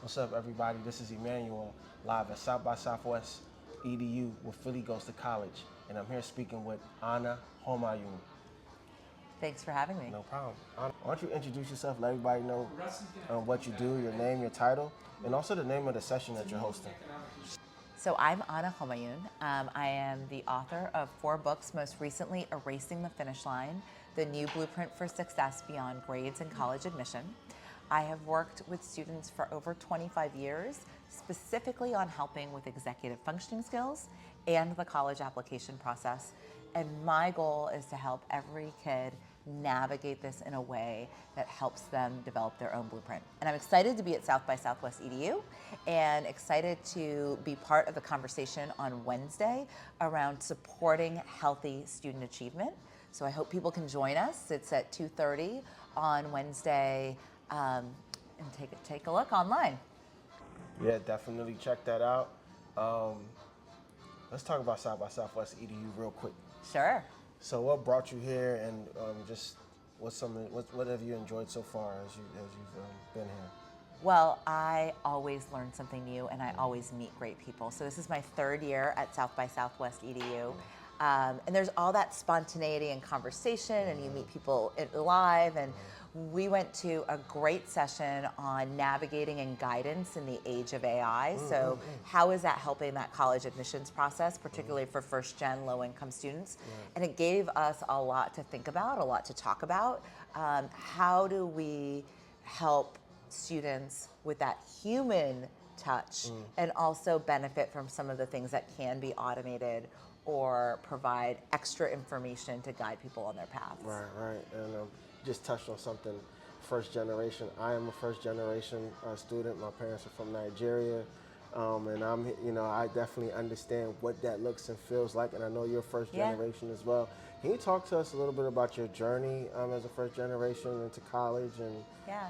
What's up, everybody? This is Emmanuel, live at South by Southwest EDU, where Philly goes to college. And I'm here speaking with Ana Homayoun. Thanks for having me. No problem. Ana, why don't you introduce yourself, let everybody know what you do, your name, your title, and also the name of the session that you're hosting. So I'm Ana Homayoun. I am the author of 4 books, most recently Erasing the Finish Line, The New Blueprint for Success Beyond Grades and College Admission. I have worked with students for over 25 years, specifically on helping with executive functioning skills and the college application process. And my goal is to help every kid navigate this in a way that helps them develop their own blueprint. And I'm excited to be at South by Southwest EDU and excited to be part of the conversation on Wednesday around supporting healthy student achievement. So I hope people can join us. It's at 2:30 on Wednesday, and take a look online. Yeah, definitely check that out. Let's talk about South by Southwest EDU real quick. Sure. So, what brought you here, and just what have you enjoyed so far as you've been here? Well, I always learn something new and I always meet great people. So this is my 3rd year at South by Southwest EDU. And there's all that spontaneity and conversation and you meet people live, and we went to a great session on navigating and guidance in the age of AI. So how is that helping that college admissions process, particularly for first-gen low-income students? And it gave us a lot to think about, a lot to talk about. How do we help students with that human touch and also benefit from some of the things that can be automated or provide extra information to guide people on their paths. Right. And just touched on something, first generation. I am a first generation student. My parents are from Nigeria. And I definitely understand what that looks and feels like. And I know you're first generation as well. Can you talk to us a little bit about your journey as a first generation into college and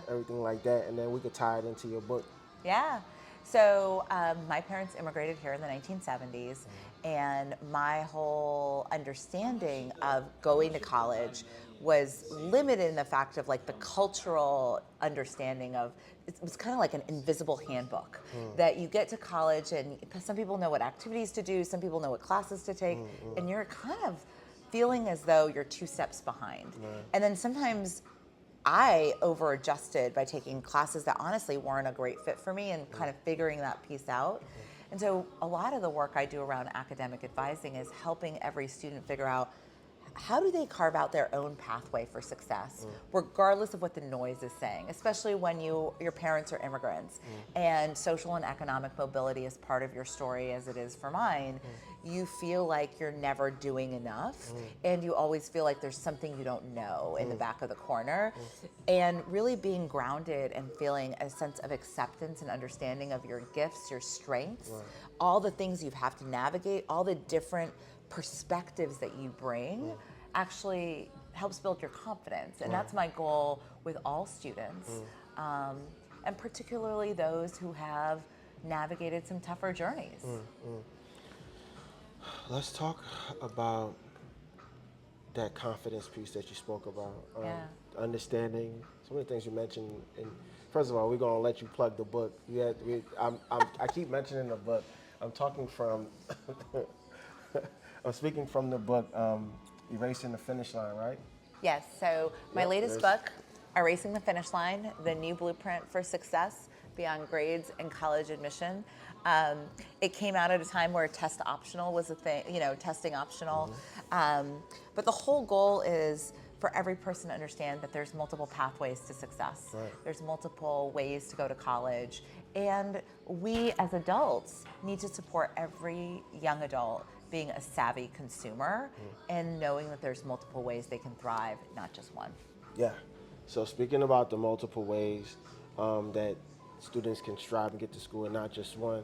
everything like that? And then we could tie it into your book. Yeah. So my parents immigrated here in the 1970s, and my whole understanding of going to college was limited in the fact of like the cultural understanding of, it was kind of like an invisible handbook that you get to college and some people know what activities to do, some people know what classes to take, and you're kind of feeling as though you're 2 steps behind. And then sometimes I over-adjusted by taking classes that honestly weren't a great fit for me and kind of figuring that piece out. And so a lot of the work I do around academic advising is helping every student figure out, how do they carve out their own pathway for success, regardless of what the noise is saying, especially when your parents are immigrants and social and economic mobility is part of your story as it is for mine. You feel like you're never doing enough and you always feel like there's something you don't know in the back of the corner. And really being grounded and feeling a sense of acceptance and understanding of your gifts, your strengths, all the things you have to navigate, all the different perspectives that you bring actually helps build your confidence. And that's my goal with all students, and particularly those who have navigated some tougher journeys. Let's talk about that confidence piece that you spoke about. Understanding so many things you mentioned. And first of all, we're gonna let you plug the book. I keep mentioning the book. I'm talking from. I'm speaking from the book, Erasing the Finish Line, right? Yes, so my latest book, Erasing the Finish Line, The New Blueprint for Success Beyond Grades and College Admission. It came out at a time where test optional was a thing, testing optional. But the whole goal is for every person to understand that there's multiple pathways to success. There's multiple ways to go to college. And we as adults need to support every young adult being a savvy consumer and knowing that there's multiple ways they can thrive, not just one. Yeah. So speaking about the multiple ways that students can strive and get to school and not just one,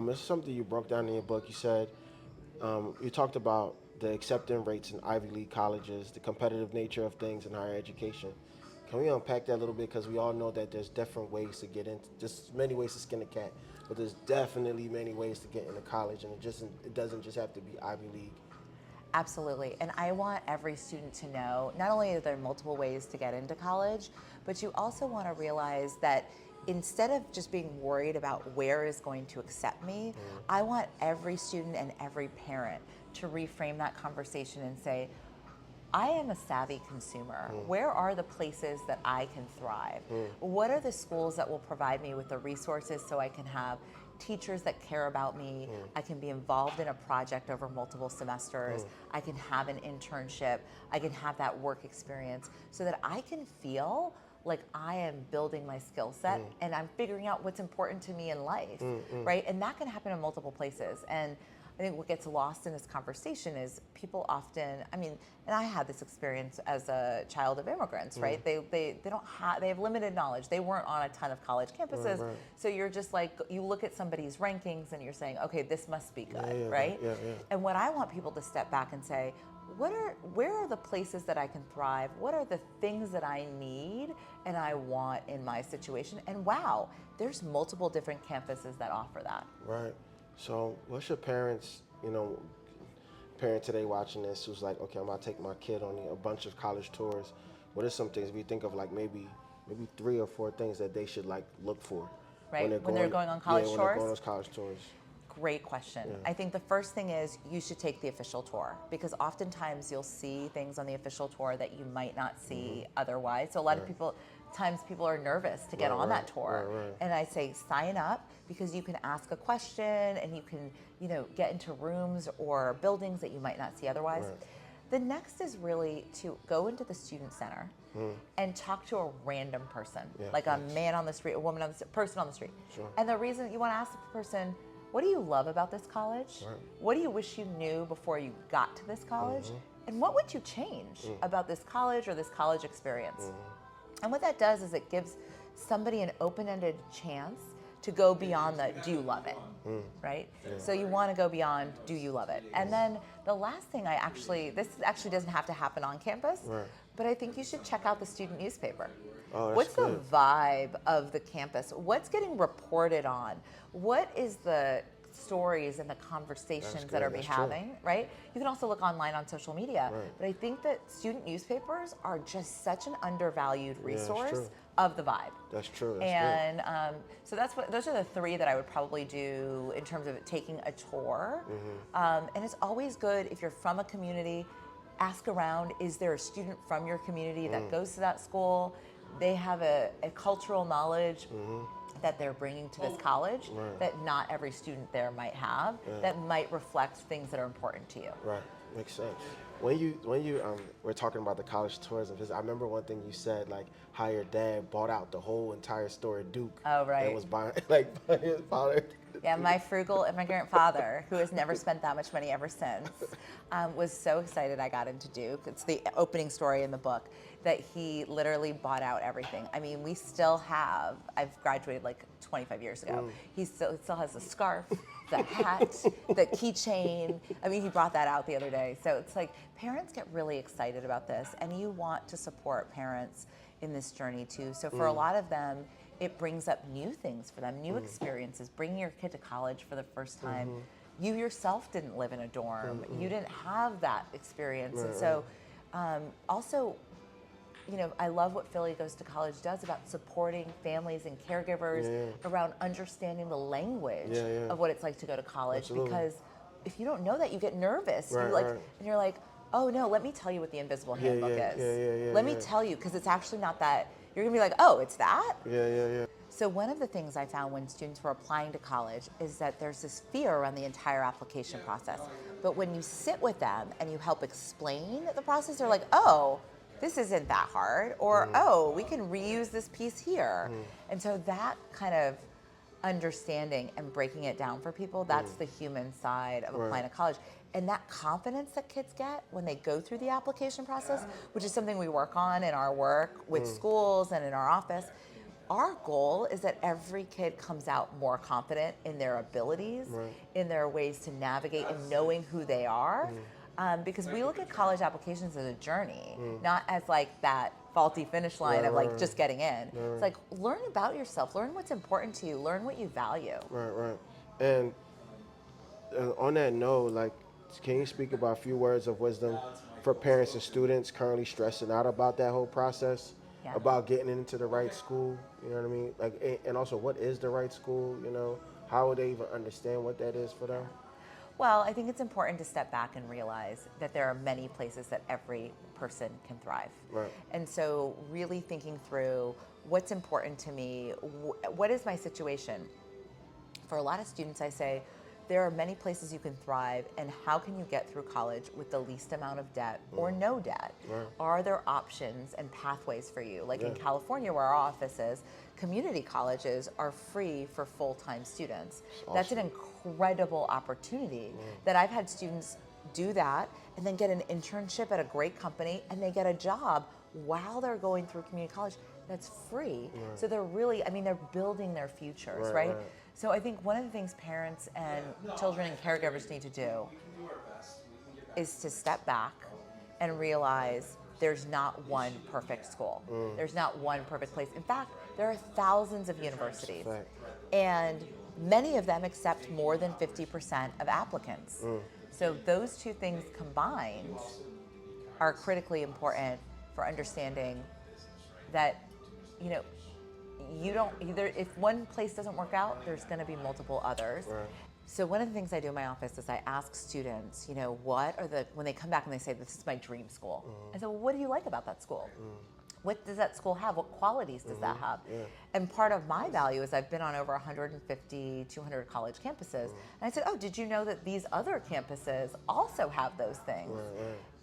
this is something you broke down in your book. You said, you talked about the acceptance rates in Ivy League colleges, the competitive nature of things in higher education. Can we unpack that a little bit? Because we all know that there's different ways to get into, just many ways to skin a cat, but there's definitely many ways to get into college, and it doesn't just have to be Ivy League. Absolutely. And I want every student to know not only are there multiple ways to get into college, but you also want to realize that instead of just being worried about where is going to accept me, I want every student and every parent to reframe that conversation and say, I am a savvy consumer. Where are the places that I can thrive? What are the schools that will provide me with the resources so I can have teachers that care about me? I can be involved in a project over multiple semesters. I can have an internship. I can have that work experience so that I can feel like I am building my skill set and I'm figuring out what's important to me in life, right? And that can happen in multiple places. And I think what gets lost in this conversation is people often, I mean, and I had this experience as a child of immigrants, right? They don't have, they have limited knowledge. They weren't on a ton of college campuses. So you're just like, you look at somebody's rankings and you're saying, okay, this must be good, right? And what I want people to step back and say, where are the places that I can thrive? What are the things that I need and I want in my situation? And wow, there's multiple different campuses that offer that. Right. So what's your parents, parent today watching this who's like, okay, I'm gonna take my kid on a bunch of college tours. What are some things, if you think of like maybe 3 or 4 things that they should like look for Right, when they're going on college when tours? they're going on those college tours. Great question. I think the first thing is you should take the official tour, because oftentimes you'll see things on the official tour that you might not see otherwise. So a lot of people are nervous to get on that tour. And I say sign up, because you can ask a question and you can, get into rooms or buildings that you might not see otherwise. The next is really to go into the student center and talk to a random person, like a man on the street, a woman on the street, person on the street. And the reason you want to ask the person, what do you love about this college? What do you wish you knew before you got to this college? And what would you change about this college or this college experience? And what that does is it gives somebody an open-ended chance to go beyond the do you love it, right? So you want to go beyond do you love it? And then the last thing this actually doesn't have to happen on campus, but I think you should check out the student newspaper. What's the vibe of the campus? What's getting reported on? What is the stories and the conversations that are having, right? You can also look online on social media, but I think that student newspapers are just such an undervalued resource of the vibe. That's true. And so those are the 3 that I would probably do in terms of taking a tour. And it's always good if you're from a community, ask around, is there a student from your community that goes to that school? They have a cultural knowledge that they're bringing to this college that not every student there might have, that might reflect things that are important to you. Right, makes sense. When you were talking about the college tourism, I remember one thing you said, like how your dad bought out the whole entire store at Duke. Oh, right. And was buying his father. Yeah, my frugal immigrant father, who has never spent that much money ever since, was so excited I got into Duke. It's the opening story in the book, that he literally bought out everything. I mean, we still have, I've graduated like 25 years ago. He still has the scarf, the hat, the keychain. I mean, he brought that out the other day. So it's like parents get really excited about this, and you want to support parents in this journey too. So for a lot of them, it brings up new things for them, new experiences, bringing your kid to college for the first time. You yourself didn't live in a dorm. You didn't have that experience. And so also, I love what Philly Goes to College does about supporting families and caregivers around understanding the language of what it's like to go to college. Because if you don't know that, you get nervous. And you're like, oh no, let me tell you what the invisible handbook is. Let me tell you, because it's actually not that. You're gonna be like, oh, it's that? So one of the things I found when students were applying to college is that there's this fear around the entire application process. But when you sit with them and you help explain the process, they're like, oh, this isn't that hard, or oh, we can reuse this piece here. And so that kind of understanding and breaking it down for people, that's the human side of applying to college. And that confidence that kids get when they go through the application process, which is something we work on in our work with schools and in our office, our goal is that every kid comes out more confident in their abilities, in their ways to navigate and knowing who they are. Because we look at college applications as a journey, not as like that faulty finish line of like just getting in. It's like, learn about yourself, learn what's important to you, learn what you value. Right. And on that note, like, can you speak about a few words of wisdom for parents and students currently stressing out about that whole process? about getting into the right school. You know what I mean? Like, and also, what is the right school? You know, how would they even understand what that is for them? Well, I think it's important to step back and realize that there are many places that every person can thrive. Right. And so, really thinking through what's important to me, what is my situation? For a lot of students, I say, there are many places you can thrive, and how can you get through college with the least amount of debt or no debt? Right. Are there options and pathways for you? Like in Yeah. California, where our office is, community colleges are free for full-time students. Awesome. That's an incredible opportunity that I've had students do that and then get an internship at a great company, and they get a job while they're going through community college that's free. Right. So they're really, I mean, they're building their futures, right? So I think one of the things parents and children and caregivers need to do is to step back and realize there's not one perfect school. There's not one perfect place. In fact, there are thousands of universities, and many of them accept more than 50% of applicants. So those two things combined are critically important for understanding that, you know, you don't either, if one place doesn't work out, there's going to be multiple others. Right. So one of the things I do in my office is I ask students, you know, what are when they come back and they say, this is my dream school. I say, well, what do you like about that school? What does that school have? What qualities does that have? And part of my value is I've been on over 150, 200 college campuses. And I said, oh, did you know that these other campuses also have those things?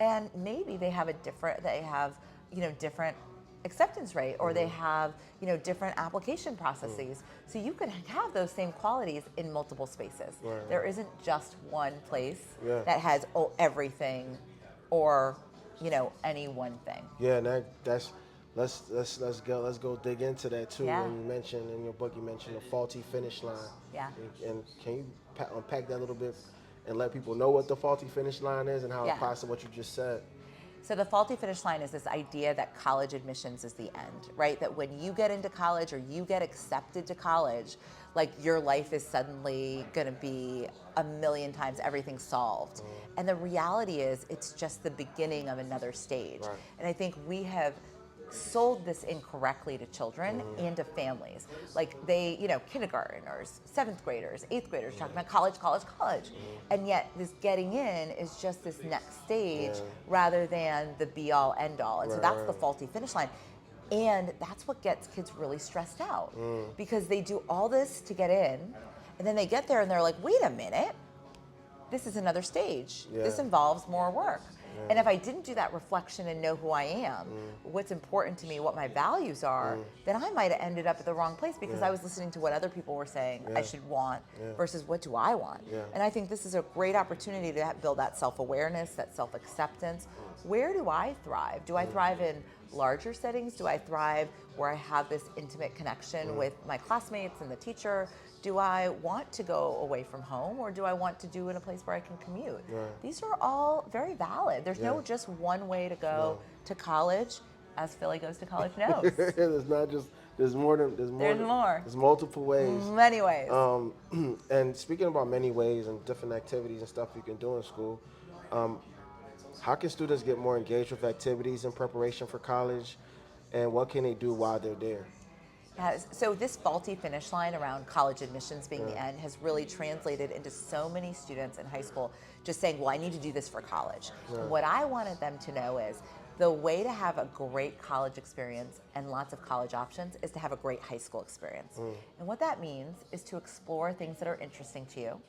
And maybe they have different acceptance rate, or they have, different application processes. So you can have those same qualities in multiple spaces. There isn't just one place that has everything, or, any one thing. Yeah, and that's let's go dig into that too. Yeah. When you mentioned in your book, you mentioned the faulty finish line. Yeah. And can you unpack that a little bit and let people know what the faulty finish line is and how it applies to what you just said? So the faulty finish line is this idea that college admissions is the end, right? That when you get into college or you get accepted to college, like your life is suddenly going to be a million times everything solved. And the reality is it's just the beginning of another stage. Right. And I think we have sold this incorrectly to children and to families. Like they, kindergartners, 7th graders, 8th graders talking about college. And yet this getting in is just this next stage rather than the be all end all. And so that's the faulty finish line. And that's what gets kids really stressed out because they do all this to get in, and then they get there and they're like, wait a minute, this is another stage. This involves more work. And if I didn't do that reflection and know who I am, what's important to me, what my values are, then I might have ended up at the wrong place because I was listening to what other people were saying I should want versus what do I want. And I think this is a great opportunity to build that self-awareness, that self-acceptance. Where do I thrive? Do I thrive in larger settings? Do I thrive where I have this intimate connection with my classmates and the teacher? Do I want to go away from home, or do I want to do in a place where I can commute? These are all very valid. There's no just one way to go to college, as Philly Goes to College knows. There's not just, there's more. There's multiple ways. Many ways. And speaking about many ways and different activities and stuff you can do in school, how can students get more engaged with activities in preparation for college, and what can they do while they're there? So this faulty finish line around college admissions being the end has really translated into so many students in high school just saying, well, I need to do this for college. What I wanted them to know is the way to have a great college experience and lots of college options is to have a great high school experience. And what that means is to explore things that are interesting to you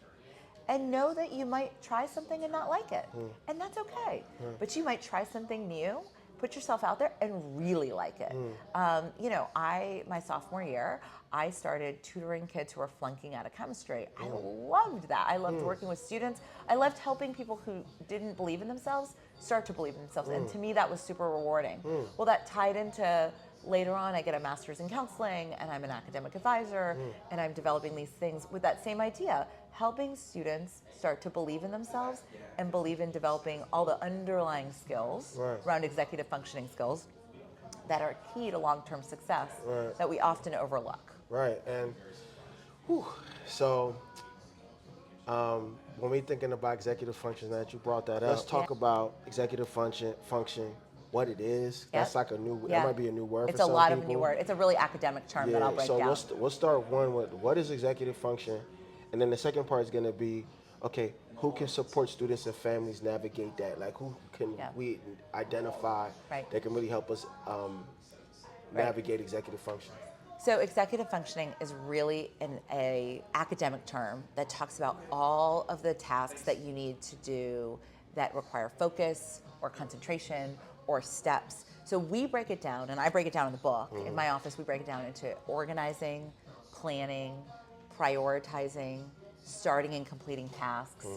and know that you might try something and not like it. And that's okay. But you might try something new, put yourself out there and really like it. My sophomore year, I started tutoring kids who were flunking out of chemistry. I loved that. I loved working with students. I loved helping people who didn't believe in themselves start to believe in themselves. And to me, that was super rewarding. Well, that tied into later on, I get a master's in counseling and I'm an academic advisor and I'm developing these things with that same idea, helping students start to believe in themselves and believe in developing all the underlying skills around executive functioning skills that are key to long-term success that we often overlook. Right, and so when we're thinking about executive functions, that you brought that up, let's talk about executive function what it is. Yep. That's like a new. Yeah. That might be a new word It's for a some lot people. of new word. It's a really academic term that I'll break So down. we'll start one with what is executive function, and then the second part is going to be, okay, who can support students and families navigate that? Like who can Yeah. we identify Right. that can really help us Right. navigate executive function? So executive functioning is really a academic term that talks about all of the tasks that you need to do that require focus or concentration or steps. So we break it down, and I break it down in the book. In my office, we break it down into organizing, planning, prioritizing, starting and completing tasks,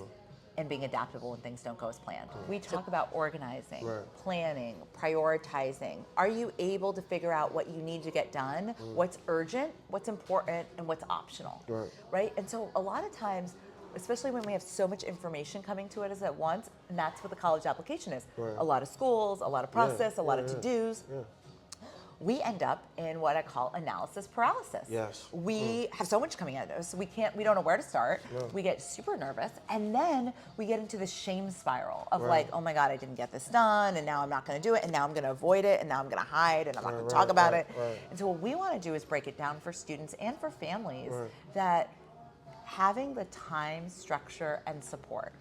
and being adaptable when things don't go as planned. We talk about organizing, planning, prioritizing. Are you able to figure out what you need to get done, what's urgent, what's important, and what's optional, right? And so a lot of times, especially when we have so much information coming to us at once, and that's what the college application is. A lot of schools, a lot of process, a lot of to-dos. We end up in what I call analysis paralysis. Yes. We have so much coming at us, we don't know where to start. We get super nervous, and then we get into the shame spiral of like, oh my God, I didn't get this done, and now I'm not gonna do it, and now I'm gonna avoid it, and now I'm gonna hide, and I'm not gonna talk about it. And so what we wanna do is break it down for students and for families that having the time, structure, and support.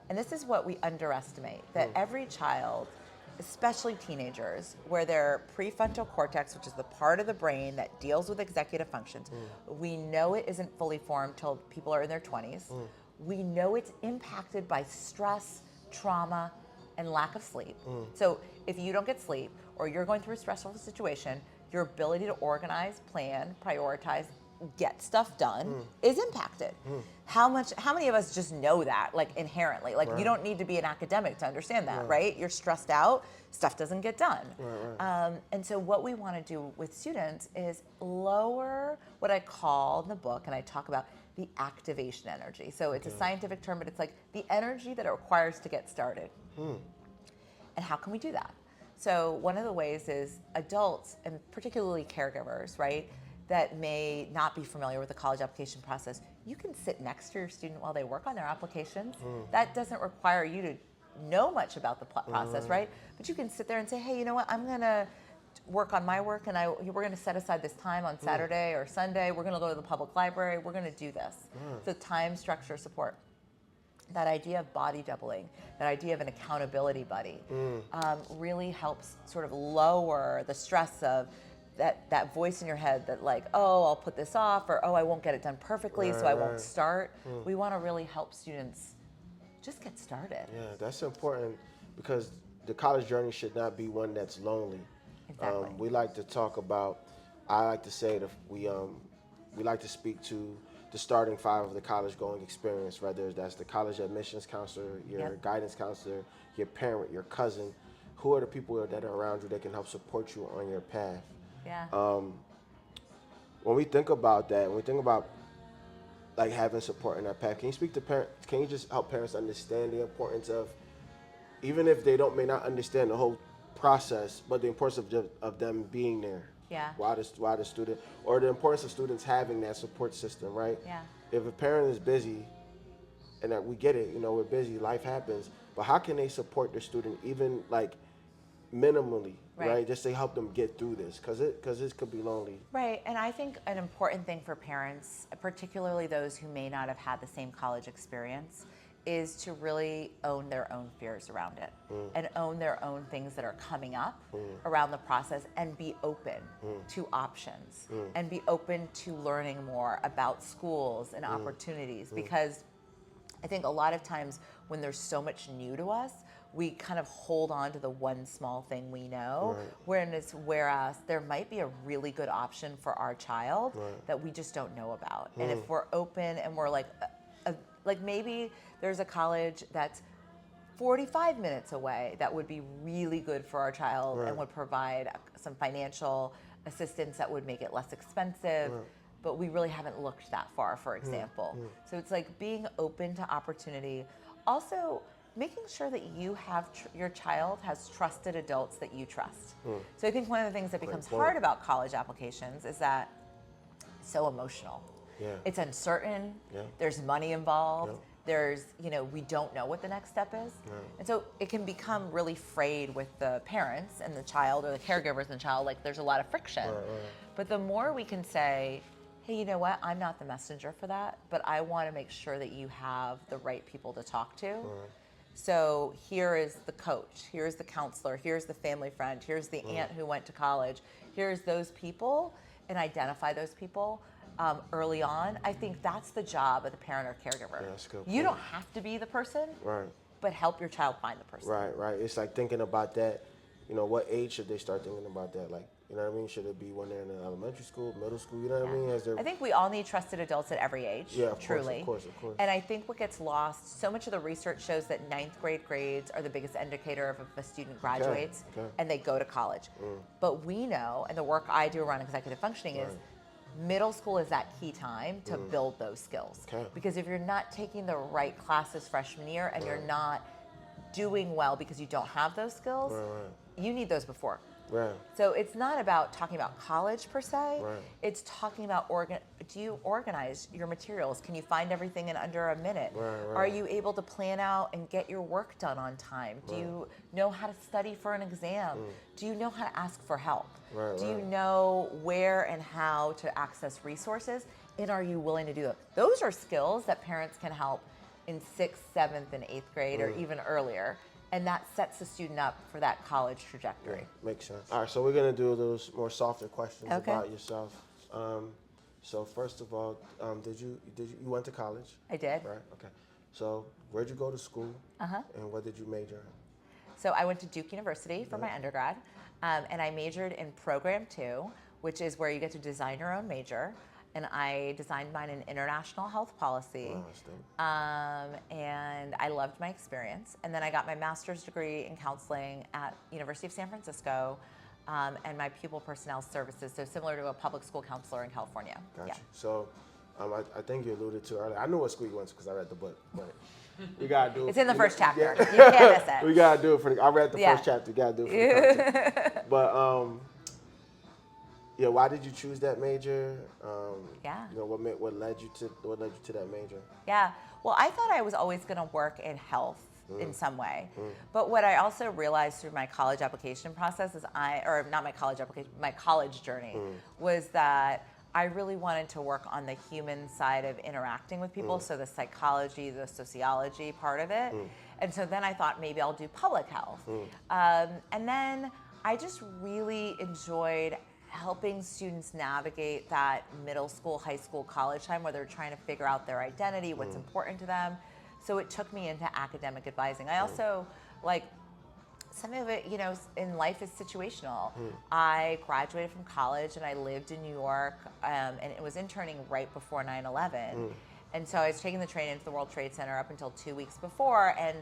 And this is what we underestimate, that every child, especially teenagers, where their prefrontal cortex, which is the part of the brain that deals with executive functions, we know it isn't fully formed till people are in their 20s. We know it's impacted by stress, trauma, and lack of sleep. So if you don't get sleep or you're going through a stressful situation, your ability to organize, plan, prioritize, get stuff done is impacted. How many of us just know that, like inherently? Like you don't need to be an academic to understand that, right? You're stressed out, stuff doesn't get done. And so what we want to do with students is lower what I call in the book, and I talk about the activation energy. So it's a scientific term, but it's like the energy that it requires to get started. And how can we do that? So one of the ways is adults, and particularly caregivers, right, that may not be familiar with the college application process, you can sit next to your student while they work on their applications. That doesn't require you to know much about the process, right? But you can sit there and say, hey, you know what, I'm gonna work on my work, and we're gonna set aside this time on Saturday or Sunday, we're gonna go to the public library, we're gonna do this. So time, structure, support. That idea of body doubling, that idea of an accountability buddy, really helps sort of lower the stress of that voice in your head that like, oh, I'll put this off, or oh, I won't get it done perfectly, so I won't start. We want to really help students just get started. Yeah, that's important because the college journey should not be one that's lonely. Exactly. We like to talk about, I like to say that we like to speak to the starting five of the college going experience, whether that's the college admissions counselor, your guidance counselor, your parent, your cousin. Who are the people that are around you that can help support you on your path? Yeah. When we think about that, when we think about like having support in our path, can you speak to parents? Can you just help parents understand the importance of, even if they may not understand the whole process, but the importance of them being there? Yeah. Why the student, or the importance of students having that support system, right? Yeah. If a parent is busy, and that we get it, we're busy, life happens, but how can they support their student even like minimally, right? Just to help them get through this, because this could be lonely. Right, and I think an important thing for parents, particularly those who may not have had the same college experience, is to really own their own fears around it and own their own things that are coming up around the process, and be open to options and be open to learning more about schools and opportunities, because I think a lot of times when there's so much new to us, we kind of hold on to the one small thing we know, whereas there might be a really good option for our child that we just don't know about. And if we're open and we're like maybe there's a college that's 45 minutes away that would be really good for our child and would provide some financial assistance that would make it less expensive. But we really haven't looked that far, for example. So it's like being open to opportunity. Also, making sure that you have your child has trusted adults that you trust. So I think one of the things that becomes hard about college applications is that it's so emotional. It's uncertain. There's money involved. There's, we don't know what the next step is. Right. And so it can become really frayed with the parents and the child, or the caregivers and the child. Like, there's a lot of friction. Right. But the more we can say, hey, you know what? I'm not the messenger for that, but I want to make sure that you have the right people to talk to. Right. So here is the coach, here's the counselor, here's the family friend, here's the aunt who went to college, here's those people, and identify those people early on. I think that's the job of the parent or caregiver. Yeah, that's a good You point. don't have to be the person, Right. but help your child find the person. Right. It's like thinking about that. What age should they start thinking about that? Like, you know what I mean? Should it be when they're in elementary school, middle school? You know what I mean? I think we all need trusted adults at every age, Yeah, of truly. course. And I think what gets lost, so much of the research shows that ninth grade grades are the biggest indicator of if a student graduates and they go to college. But we know, and the work I do around executive functioning is, middle school is that key time to build those skills. Because if you're not taking the right classes freshman year and you're not doing well because you don't have those skills, you need those before. Right. So it's not about talking about college per se. Right. It's talking about do you organize your materials? Can you find everything in under a minute? Right. Are you able to plan out and get your work done on time? Do you know how to study for an exam? Do you know how to ask for help? Right. Do you know where and how to access resources? And are you willing to do it? Those are skills that parents can help in 6th, 7th, and 8th grade or even earlier. And that sets the student up for that college trajectory. Yeah, makes sense. All right, so we're gonna do those more softer questions about yourself. So first of all, did you went to college? I did. Right. Okay. So where'd you go to school? And what did you major in? So I went to Duke University for my undergrad, and I majored in Program 2, which is where you get to design your own major. And I designed mine in international health policy. Wow, that's dope. And I loved my experience. And then I got my master's degree in counseling at University of San Francisco, and my pupil personnel services, so similar to a public school counselor in California. Gotcha. Yeah. So I think you alluded to earlier. I knew what school you went to because I read the book, but we gotta do it. It's in the first chapter. Yeah. You can't miss it. We gotta do it for I read the first chapter. We gotta do it for the content. But yeah, why did you choose that major? What led you to that major? Yeah. Well, I thought I was always going to work in health in some way. But what I also realized through my college application process is my college journey was that I really wanted to work on the human side of interacting with people, so the psychology, the sociology part of it. And so then I thought maybe I'll do public health. And then I just really enjoyed helping students navigate that middle school, high school, college time where they're trying to figure out their identity, what's important to them. So it took me into academic advising. I also, some of it, in life is situational. I graduated from college and I lived in New York, and it was interning right before 9/11. And so I was taking the train into the World Trade Center up until 2 weeks before, and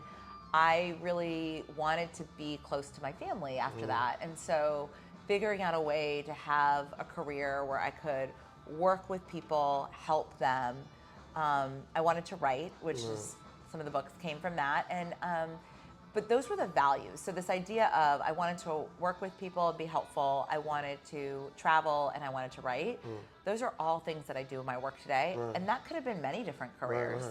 I really wanted to be close to my family after that. And so figuring out a way to have a career where I could work with people, help them. I wanted to write, which is some of the books came from that. And but those were the values. So this idea of I wanted to work with people and be helpful. I wanted to travel and I wanted to write. Those are all things that I do in my work today. And that could have been many different careers.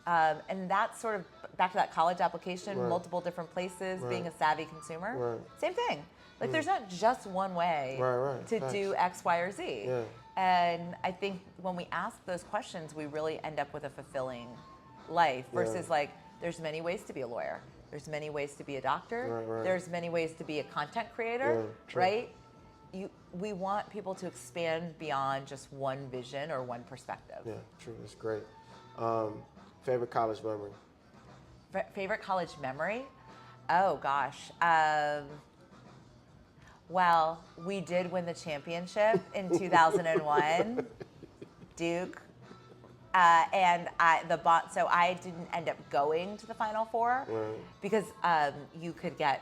And that's sort of back to that college application, multiple different places, being a savvy consumer. Same thing. There's not just one way to do X, Y, or Z. Yeah. And I think when we ask those questions, we really end up with a fulfilling life versus there's many ways to be a lawyer. There's many ways to be a doctor. There's many ways to be a content creator, right? We want people to expand beyond just one vision or one perspective. Yeah, true. That's great. Favorite college memory? Favorite college memory? Oh, gosh. Well, we did win the championship in 2001, Duke, and so I didn't end up going to the Final Four because you could get,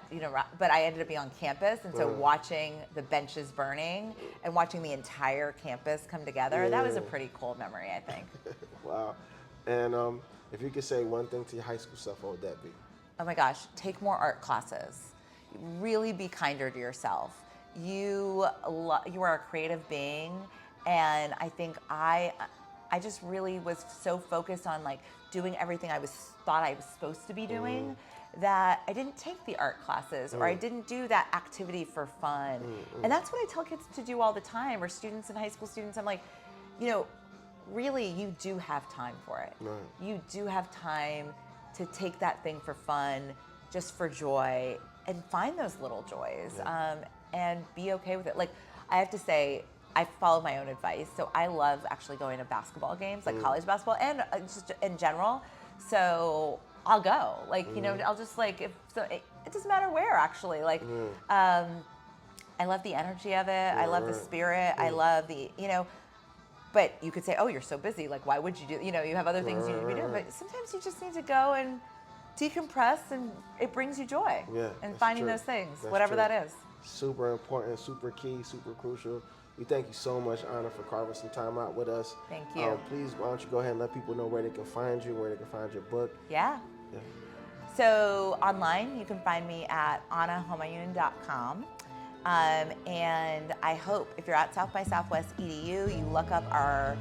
but I ended up being on campus, and so watching the benches burning and watching the entire campus come together, that was a pretty cool memory, I think. Wow. And if you could say one thing to your high school self, what would that be? Oh my gosh, take more art classes. Really be kinder to yourself. You are a creative being, and I think I just really was so focused on like doing everything I thought I was supposed to be doing that I didn't take the art classes or I didn't do that activity for fun. And that's what I tell kids to do all the time, or students and high school students. I'm like, really, you do have time for it. Right. You do have time to take that thing for fun, just for joy, and find those little joys, and be okay with it. Like, I have to say, I follow my own advice. So I love actually going to basketball games, like college basketball, and just in general. So I'll go. Like, I'll just like, it doesn't matter where, actually. Like, I love the energy of it. I love the spirit. I love the, but you could say, oh, you're so busy. Like, why would you do, you have other things you need to be doing. But sometimes you just need to go and decompress, and it brings you joy. Yeah, and that's finding true. those things, That's whatever true. that is. Super important, super key, super crucial. We thank you so much, Ana, for carving some time out with us. Thank you. Please, why don't you go ahead and let people know where they can find you, where they can find your book. Yeah. So online, you can find me at anahomayoun.com. And I hope if you're at South by Southwest EDU, you look up our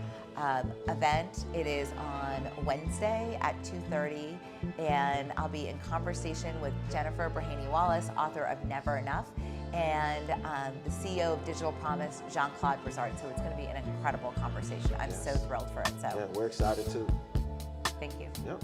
event. It is on Wednesday at 2:30, and I'll be in conversation with Jennifer Brahaney-Wallace, author of Never Enough, and the CEO of Digital Promise, Jean-Claude Brizard. So it's going to be an incredible conversation. I'm so thrilled for it. So Yeah, we're excited too. thank you. Yep.